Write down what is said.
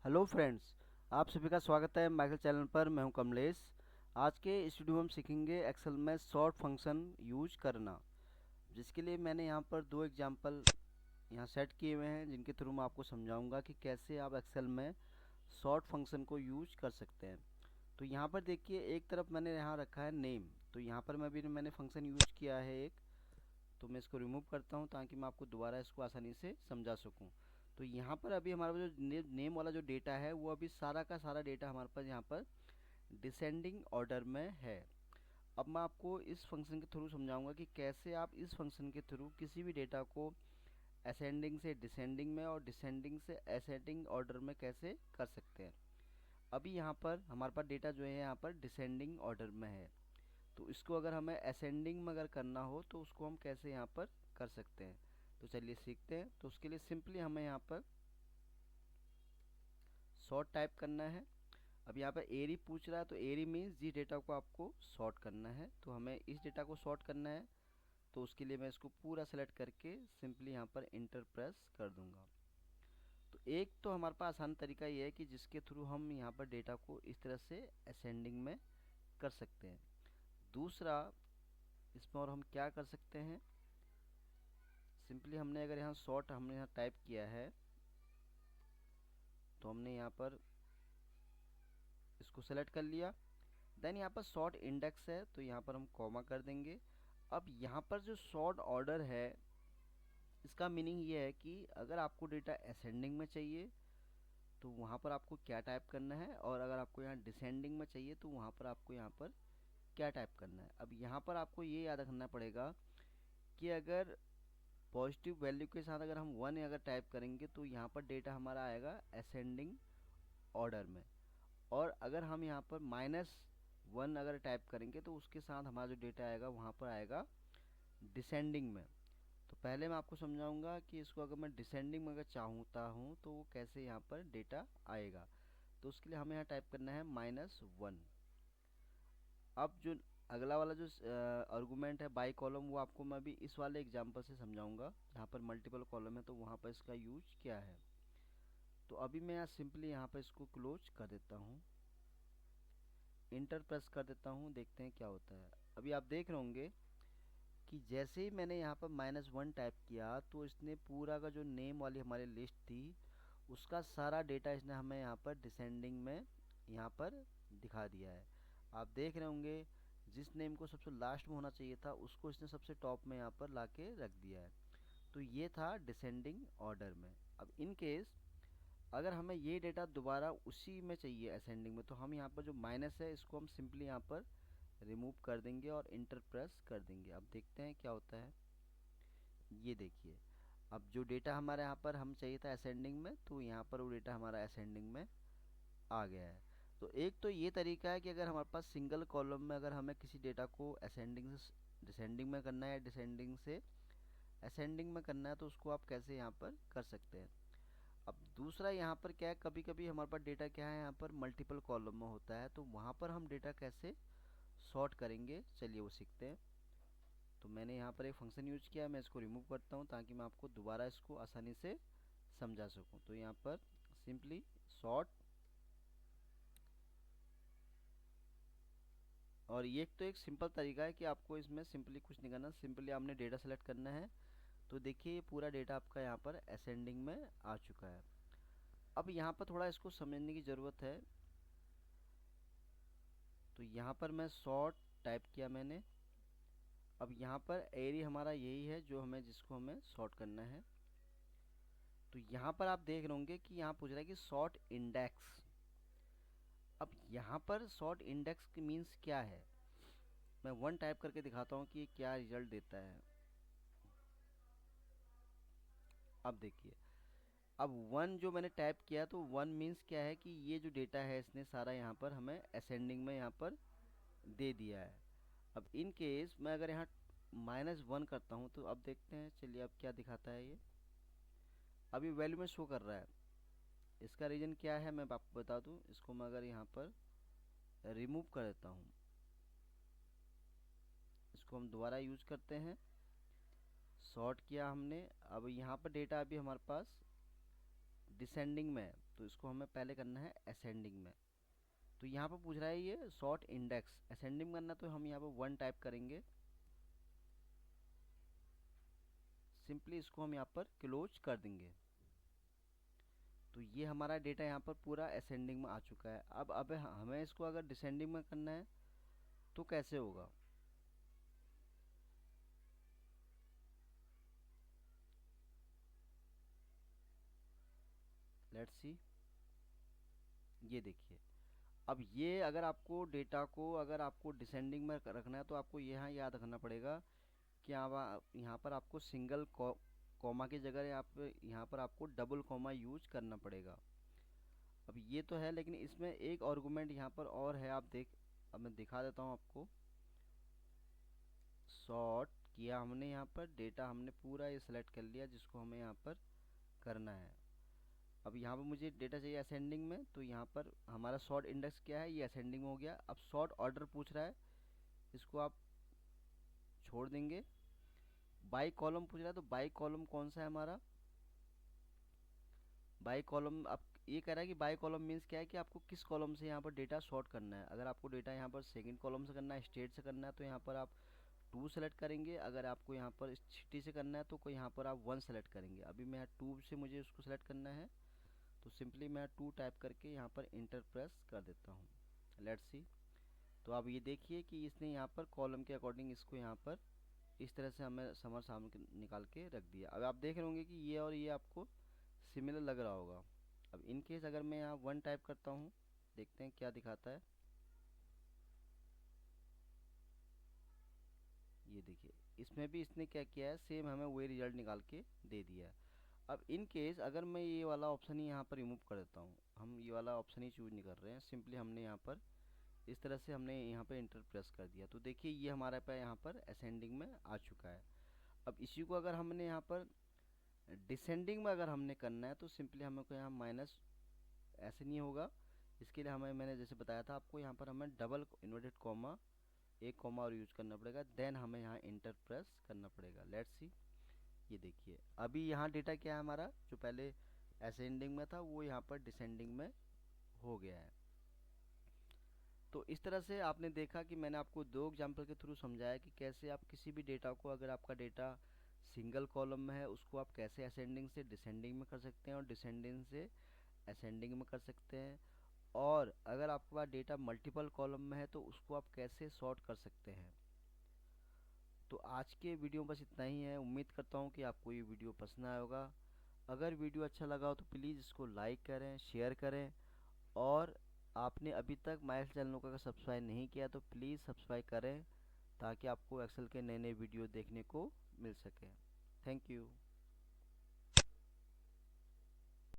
Hello friends, आप सभी का स्वागत है माइकल चैनल पर। मैं हूं कमलेश। आज के इस वीडियो में हम सीखेंगे एक्सेल में सॉर्ट फंक्शन यूज करना, जिसके लिए मैंने यहां पर दो एग्जांपल यहां सेट किए हुए हैं, जिनके थ्रू मैं आपको समझाऊंगा कि कैसे आप एक्सेल में सॉर्ट फंक्शन को यूज कर सकते हैं। तो यहां पर देखिए, एक तरफ मैंने यहां रखा है नेम। तो यहां पर मैंने फंक्शन यूज किया है एक। तो मैं इसको रिमूव करता हूँ ताकि मैं आपको दोबारा इसको आसानी से समझा सकूँ। तो यहाँ पर अभी हमारा जो नेम वाला जो डेटा है, वो अभी सारा का सारा डेटा हमारे पास यहाँ पर डिसेंडिंग ऑर्डर में है। अब मैं आपको इस फंक्शन के थ्रू समझाऊंगा कि कैसे आप इस फंक्शन के थ्रू किसी भी डेटा को असेंडिंग से डिसेंडिंग में और डिसेंडिंग से असेंडिंग ऑर्डर में कैसे कर सकते हैं। अभी यहाँ पर हमारे पास डेटा जो है यहाँ पर डिसेंडिंग ऑर्डर में है। तो इसको अगर हमें असेंडिंग में अगर करना हो तो उसको हम कैसे यहाँ पर कर सकते हैं। तो चलिए सीखते हैं। तो उसके लिए सिंपली हमें यहाँ पर सॉर्ट टाइप करना है। अब यहाँ पर एरी पूछ रहा है, तो एरी मीन्स जिस डेटा को आपको सॉर्ट करना है। तो हमें इस डेटा को सॉर्ट करना है। तो उसके लिए मैं इसको पूरा सेलेक्ट करके सिंपली यहाँ पर इंटर प्रेस कर दूंगा। तो एक तो हमारे पास आसान तरीका ये है कि जिसके थ्रू हम यहाँ पर डेटा को इस तरह से असेंडिंग में कर सकते हैं। दूसरा, इसमें और हम क्या कर सकते हैं, सिंपली हमने अगर यहाँ सॉर्ट हमने यहाँ टाइप किया है, तो हमने यहाँ पर इसको सेलेक्ट कर लिया। देन यहाँ पर सॉर्ट इंडेक्स है, तो यहाँ पर हम कॉमा कर देंगे। अब यहाँ पर जो सॉर्ट ऑर्डर है, इसका मीनिंग ये है कि अगर आपको डेटा असेंडिंग में चाहिए तो वहाँ पर आपको क्या टाइप करना है, और अगर आपको यहाँ डिसेंडिंग में चाहिए तो वहाँ पर आपको यहाँ पर क्या टाइप करना है। अब यहाँ पर आपको ये याद रखना पड़ेगा कि अगर पॉजिटिव वैल्यू के साथ अगर हम 1 अगर टाइप करेंगे तो यहाँ पर डेटा हमारा आएगा असेंडिंग ऑर्डर में, और अगर हम यहाँ पर -1 अगर टाइप करेंगे तो उसके साथ हमारा जो डेटा आएगा वहाँ पर आएगा डिसेंडिंग में। तो पहले मैं आपको समझाऊंगा कि इसको अगर मैं डिसेंडिंग में अगर चाहता हूँ तो वो कैसे यहाँ पर डेटा आएगा। तो उसके लिए हमें यहाँ टाइप करना है -1। अब जो अगला वाला जो आर्गुमेंट है बाई कॉलम, वो आपको मैं अभी इस वाले एग्जांपल से समझाऊंगा जहाँ पर मल्टीपल कॉलम है, तो वहाँ पर इसका यूज क्या है। तो अभी मैं यहाँ सिंपली यहाँ पर इसको क्लोज कर देता हूँ, इंटर प्रेस कर देता हूँ, देखते हैं क्या होता है। अभी आप देख रहे होंगे कि जैसे ही मैंने यहाँ पर -1 टाइप किया तो इसने पूरा का जो नेम वाली हमारी लिस्ट थी उसका सारा डेटा इसने हमें यहाँ पर डिसेंडिंग में यहाँ पर दिखा दिया है। आप देख रहे होंगे जिस नेम को सबसे लास्ट में होना चाहिए था उसको इसने सबसे टॉप में यहाँ पर लाके रख दिया है। तो ये था डिसेंडिंग ऑर्डर में। अब इन केस अगर हमें ये डेटा दोबारा उसी में चाहिए असेंडिंग में, तो हम यहाँ पर जो माइनस है इसको हम सिंपली यहाँ पर रिमूव कर देंगे और इंटर प्रेस कर देंगे। अब देखते हैं क्या होता है। ये देखिए, अब जो डेटा हमारे यहाँ पर हम चाहिए था असेंडिंग में, तो यहाँ पर वो डेटा हमारा असेंडिंग में आ गया है। तो एक तो ये तरीका है कि अगर हमारे पास सिंगल कॉलम में अगर हमें किसी डेटा को असेंडिंग से डिसेंडिंग में करना है या डिसेंडिंग से असेंडिंग में करना है, तो उसको आप कैसे यहाँ पर कर सकते हैं। अब दूसरा यहाँ पर क्या है, कभी कभी हमारे पास डेटा क्या है यहाँ पर मल्टीपल कॉलम में होता है, तो वहाँ पर हम डेटा कैसे सॉर्ट करेंगे, चलिए वो सीखते हैं। तो मैंने यहाँ पर एक फंक्शन यूज किया है, मैं इसको रिमूव करता हूँ ताकि मैं आपको दोबारा इसको आसानी से समझा सकूँ। तो यहाँ पर सिंपली सॉर्ट, और ये तो एक सिंपल तरीका है कि आपको इसमें सिंपली कुछ नहीं करना, सिंपली आपने डेटा सेलेक्ट करना है। तो देखिए ये पूरा डेटा आपका यहाँ पर असेंडिंग में आ चुका है। अब यहाँ पर थोड़ा इसको समझने की ज़रूरत है। तो यहाँ पर मैं सॉर्ट टाइप किया मैंने। अब यहाँ पर एरी हमारा यही है जो हमें जिसको हमें सॉर्ट करना है। तो यहाँ पर आप देख रहे होंगे कि यहाँ पूछ रहा है कि सॉर्ट इंडेक्स। अब यहाँ पर सॉर्ट इंडेक्स की मीन्स क्या है, मैं 1 टाइप करके दिखाता हूँ कि ये क्या रिजल्ट देता है। अब देखिए, अब 1 जो मैंने टाइप किया, तो 1 मीन्स क्या है कि ये जो डेटा है इसने सारा यहाँ पर हमें असेंडिंग में यहाँ पर दे दिया है। अब इन केस मैं अगर यहाँ -1 करता हूँ तो अब देखते हैं, चलिए अब क्या दिखाता है ये। अभी वैल्यू में शो कर रहा है। इसका रीज़न क्या है मैं आपको बता दूँ। इसको मैं अगर यहाँ पर रिमूव कर देता हूँ, इसको हम दोबारा यूज करते हैं। सॉर्ट किया हमने, अब यहाँ पर डेटा अभी हमारे पास डिसेंडिंग में है, तो इसको हमें पहले करना है असेंडिंग में। तो यहाँ पर पूछ रहा है ये सॉर्ट इंडेक्स असेंडिंग करना, तो हम यहाँ पर 1 टाइप करेंगे। सिंपली इसको हम यहाँ पर क्लोज कर देंगे। तो ये हमारा डेटा यहाँ पर पूरा असेंडिंग में आ चुका है। अब हमें इसको अगर डिसेंडिंग में करना है तो कैसे होगा। लेट्स सी, ये देखिए। अब ये अगर आपको डेटा को अगर आपको डिसेंडिंग में रखना है तो आपको यहाँ याद रखना पड़ेगा कि यहाँ पर आपको सिंगल कॉमा की जगह यहाँ पर आपको डबल कॉमा यूज करना पड़ेगा। अब ये तो है, लेकिन इसमें एक आर्गुमेंट यहाँ पर और है। अब मैं दिखा देता हूँ आपको। सॉर्ट किया हमने, यहाँ पर डेटा हमने पूरा ये सिलेक्ट कर लिया जिसको हमें यहाँ पर करना है। अब यहाँ पर मुझे डेटा चाहिए असेंडिंग में, तो यहाँ पर हमारा सॉर्ट इंडेक्स क्या है, ये असेंडिंग में हो गया। अब सॉर्ट ऑर्डर पूछ रहा है, इसको आप छोड़ देंगे। बाई कॉलम पूछ रहा है, तो बाई कॉलम कौन सा है हमारा, बाई कॉलम। आप ये कह रहा है कि बाई कॉलम मीन्स क्या है कि आपको किस कॉलम से यहाँ पर डेटा सॉर्ट करना है। अगर आपको डेटा यहाँ पर सेकंड कॉलम से करना है, स्टेट से करना है, तो यहाँ पर आप 2 सेलेक्ट करेंगे। अगर आपको यहाँ पर सिटी से करना है तो कोई यहाँ पर आप 1 सेलेक्ट करेंगे। अभी मैं 2 से मुझे उसको सेलेक्ट करना है, तो सिंपली मैं 2 टाइप करके यहाँ पर इंटर प्रेस कर देता हूँ। Let's see. तो अब ये देखिए कि इसने यहाँ पर कॉलम के अकॉर्डिंग इसको यहाँ पर इस तरह से हमें समर सामने निकाल के रख दिया। अब आप देख रहे होंगे कि ये और ये आपको सिमिलर लग रहा होगा। अब इन केस अगर मैं यहाँ 1 टाइप करता हूँ, देखते हैं क्या दिखाता है। ये देखिए, इसमें भी इसने क्या किया है, सेम हमें वही रिजल्ट निकाल के दे दिया है। अब इन केस अगर मैं ये वाला ऑप्शन ही यहाँ पर रिमूव कर देता हूँ, हम ये वाला ऑप्शन ही चूज नहीं कर रहे हैं, सिंपली हमने यहाँ पर इस तरह से हमने यहाँ पर इंटर प्रेस कर दिया, तो देखिए ये हमारे पे यहाँ पर असेंडिंग में आ चुका है। अब इसी को अगर हमने यहाँ पर डिसेंडिंग में अगर हमने करना है, तो सिंपली हमें को यहाँ माइनस ऐसे नहीं होगा। इसके लिए हमें, मैंने जैसे बताया था आपको, यहाँ पर हमें डबल इन्वर्टेड कॉमा, एक कॉमा और यूज करना पड़ेगा, देन हमें यहाँ इंटर प्रेस करना पड़ेगा। Let's see. ये देखिए, अभी यहाँ डेटा क्या है हमारा, जो पहले असेंडिंग में था वो यहाँ पर डिसेंडिंग में हो गया है। तो इस तरह से आपने देखा कि मैंने आपको 2 एग्जाम्पल के थ्रू समझाया कि कैसे आप किसी भी डेटा को, अगर आपका डेटा सिंगल कॉलम में है, उसको आप कैसे असेंडिंग से डिसेंडिंग में कर सकते हैं और डिसेंडिंग से असेंडिंग में कर सकते हैं। और अगर आपके पास डेटा मल्टीपल कॉलम में है तो उसको आप कैसे सॉर्ट कर सकते हैं। तो आज के वीडियो में बस इतना ही है। उम्मीद करता हूँ कि आपको ये वीडियो पसंद आया होगा। अगर वीडियो अच्छा लगा हो तो प्लीज़ इसको लाइक करें, शेयर करें, और आपने अभी तक माय चैनल को अगर सब्सक्राइब नहीं किया तो प्लीज़ सब्सक्राइब करें, ताकि आपको एक्सेल के नए नए वीडियो देखने को मिल सके। Thank you.